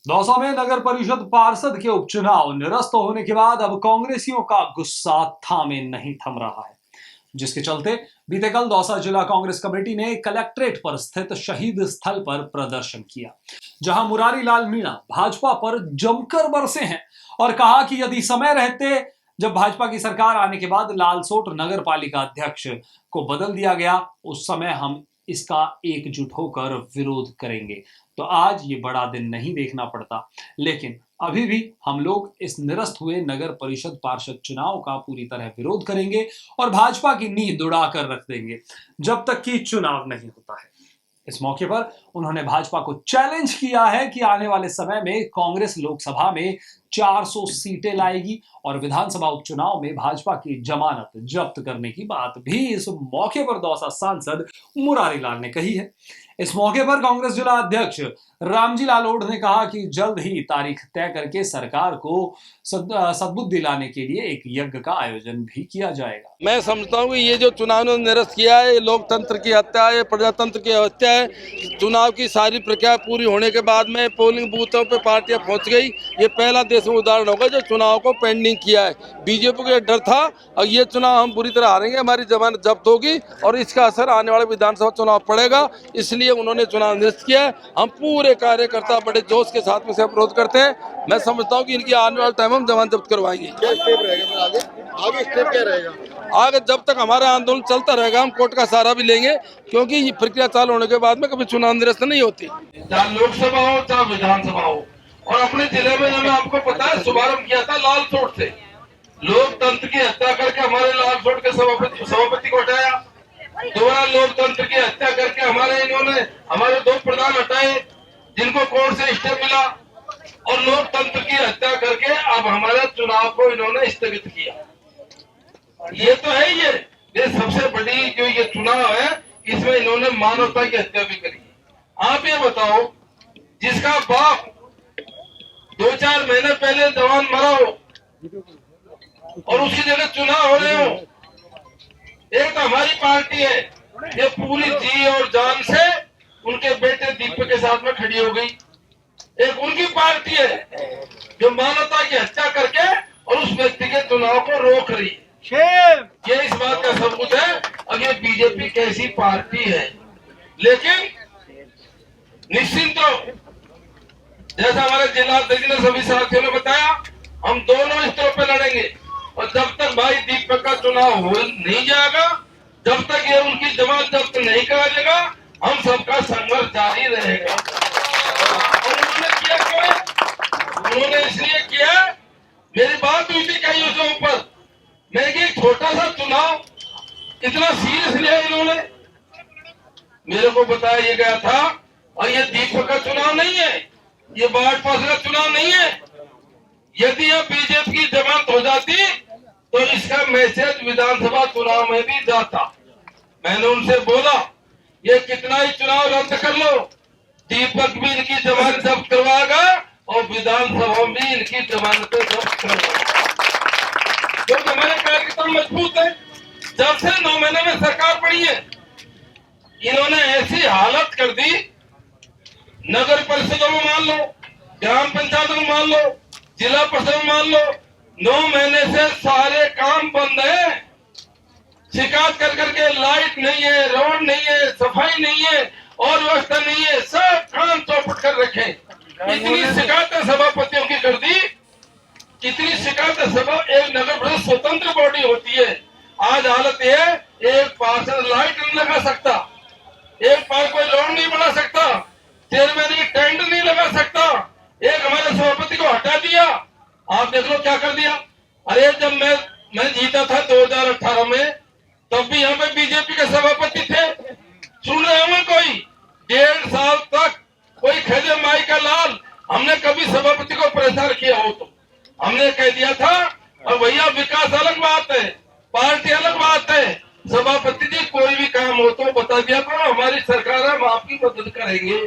दौसा में नगर परिषद पार्षद के उपचुनाव निरस्त होने के बाद अब कांग्रेसियों का गुस्सा थामे नहीं थम रहा है, जिसके चलते बीते कल दौसा जिला कांग्रेस कमेटी ने कलेक्ट्रेट पर स्थित शहीद स्थल पर प्रदर्शन किया, जहां मुरारी लाल मीणा भाजपा पर जमकर बरसे हैं और कहा कि यदि समय रहते जब भाजपा की सरकार आने के बाद लालसोट नगर पालिका अध्यक्ष को बदल दिया गया, उस समय हम इसका एकजुट होकर विरोध करेंगे। तो आज ये बड़ा दिन नहीं देखना पड़ता, लेकिन अभी भी हम लोग इस निरस्त हुए नगर परिषद पार्षद चुनाव का पूरी तरह विरोध करेंगे और भाजपा की नींद उड़ाकर रख देंगे जब तक कि चुनाव नहीं होता है। इस मौके पर उन्होंने भाजपा को चैलेंज किया है कि आने वाले समय में कांग्रेस लोकसभा में 400 सीटें लाएगी और विधानसभा उपचुनाव में भाजपा की जमानत जब्त करने की बात भी इस मौके पर दौसा सांसद मुरारी लाल ने कही है। इस मौके पर कांग्रेस जिला अध्यक्ष रामजी लाल ओढ़ ने कहा कि जल्द ही तारीख तय करके सरकार को सद्बुद्धि लाने के लिए एक यज्ञ का आयोजन भी किया जाएगा। मैं समझता हूँ कि ये जो चुनाव ने निरस्त किया है, ये लोकतंत्र की हत्या है, प्रजातंत्र की हत्या है। चुनाव की सारी प्रक्रिया पूरी होने के बाद में पोलिंग बूथों पे पार्टियां पहुंच गई। ये पहला देश में उदाहरण होगा जो चुनाव को पेंडिंग किया है। बीजेपी को डर था और ये चुनाव हम बुरी तरह हारेंगे, हमारी जमानत जब्त होगी और इसका असर आने वाले विधानसभा चुनाव पड़ेगा, इसलिए उन्होंने चुनाव निरस्त किया है। हम पूरे कार्यकर्ता बड़े जोश के साथ में से विरोध करते हैं। मैं समझता हूँ कि इनकी आने वाले टाइम हम जमानत जब्त करवाएंगे। क्या स्टेप रहेगा आगे स्टेप क्या रहेगा? आगे जब तक हमारा आंदोलन चलता रहेगा हम कोर्ट का सहारा भी लेंगे, क्योंकि ये प्रक्रिया चालू होने के बाद में कभी चुनाव निरस्त नहीं होती, चाहे लोकसभा हो चाहे विधानसभा हो। और अपने जिले में मैंने आपको पता है शुभारंभ किया था लालसोट से। लोकतंत्र की हत्या करके हमारे लालसोट के सभापति को हटाया, दोबारा लोकतंत्र की हत्या करके हमारे 2 प्रधान हटाए जिनको कोर्ट से स्टे मिला, और लोकतंत्र की हत्या करके अब हमारे चुनाव को इन्होंने स्थगित किया। ये तो है ये सबसे बड़ी जो ये चुनाव है, इसमें इन्होंने मानवता की हत्या भी करी। आप ये बताओ, जिसका बाप 2-4 महीने पहले जवान मरा हो और उसकी जगह चुनाव हो रहे हो। एक तो हमारी पार्टी है, ये पूरी जी और जान से उनके बेटे दीपक के साथ में खड़ी हो गई। एक उनकी पार्टी है जो मानवता की हत्या करके और उस व्यक्ति के चुनाव को रोक रही है। ये इस बात का सबूत है अब ये बीजेपी कैसी पार्टी है। लेकिन निश्चिंत हो, जैसा हमारे जिला अध्यक्ष ने सभी साथियों ने बताया, हम दोनों स्तरों पे लड़ेंगे और जब तक भाई दीपक का चुनाव हो नहीं जाएगा, जब तक ये उनकी जमानत जब्त नहीं करा देगा, हम सबका संघर्ष जारी रहेगा। और उन्होंने किया क्यों? उन्होंने इसलिए किया, मेरी बात हुई थी कई उसके ऊपर, मैं एक छोटा सा चुनाव इतना सीरियस लिया इन्होंने। मेरे को बताया गया था और ये दीपक का चुनाव नहीं है, ये वार्ड पार्षद का चुनाव नहीं है। यदि यह बीजेपी की जमानत हो जाती तो इसका मैसेज विधानसभा चुनाव में भी जाता। मैंने उनसे बोला, ये कितना ही चुनाव रद्द कर लो, दीपक भी इनकी जमानत जब्त करवाएगा और विधानसभा भी इनकी जमानत जब्त करवाएगा, क्योंकि हमारे कार्यकर्ता मजबूत है। जब से 9 महीने में सरकार पड़ी है, इन्होंने ऐसी हालत कर दी, नगर परिषदों में मान लो, ग्राम पंचायतों में मान लो, जिला परिषद में मान लो, 9 महीने से सारे काम बंद है। शिकायत कर करके लाइट नहीं है, रोड नहीं है, सफाई नहीं है और व्यवस्था नहीं है, सब काम चौपट कर रखे। इतनी शिकायतें सभापतियों की कर दी, इतनी शिकायतें सभा एक नगर परिषद स्वतंत्र बॉडी होती है। आज हालत ये है, एक पार्षद लाइट नहीं लगा सकता, एक पार कोई रोड नहीं बना सकता, चेयरमैन की टेंट नहीं लगा सकता, एक हमारे सभापति को हटा दिया। आप देख लो क्या कर दिया। अरे जब मैं जीता था 2018 में, तब भी यहाँ पे बीजेपी के सभापति थे। सुन रहे होंगे कोई 1.5 साल तक कोई खेले माई का लाल, हमने कभी सभापति को परेशान किया हो तो हमने कह दिया था। और भैया विकास अलग बात है, पार्टी अलग बात है, सभापति जी कोई भी काम हो तो बता दिया करो, हमारी सरकार हम आपकी मदद करेंगे।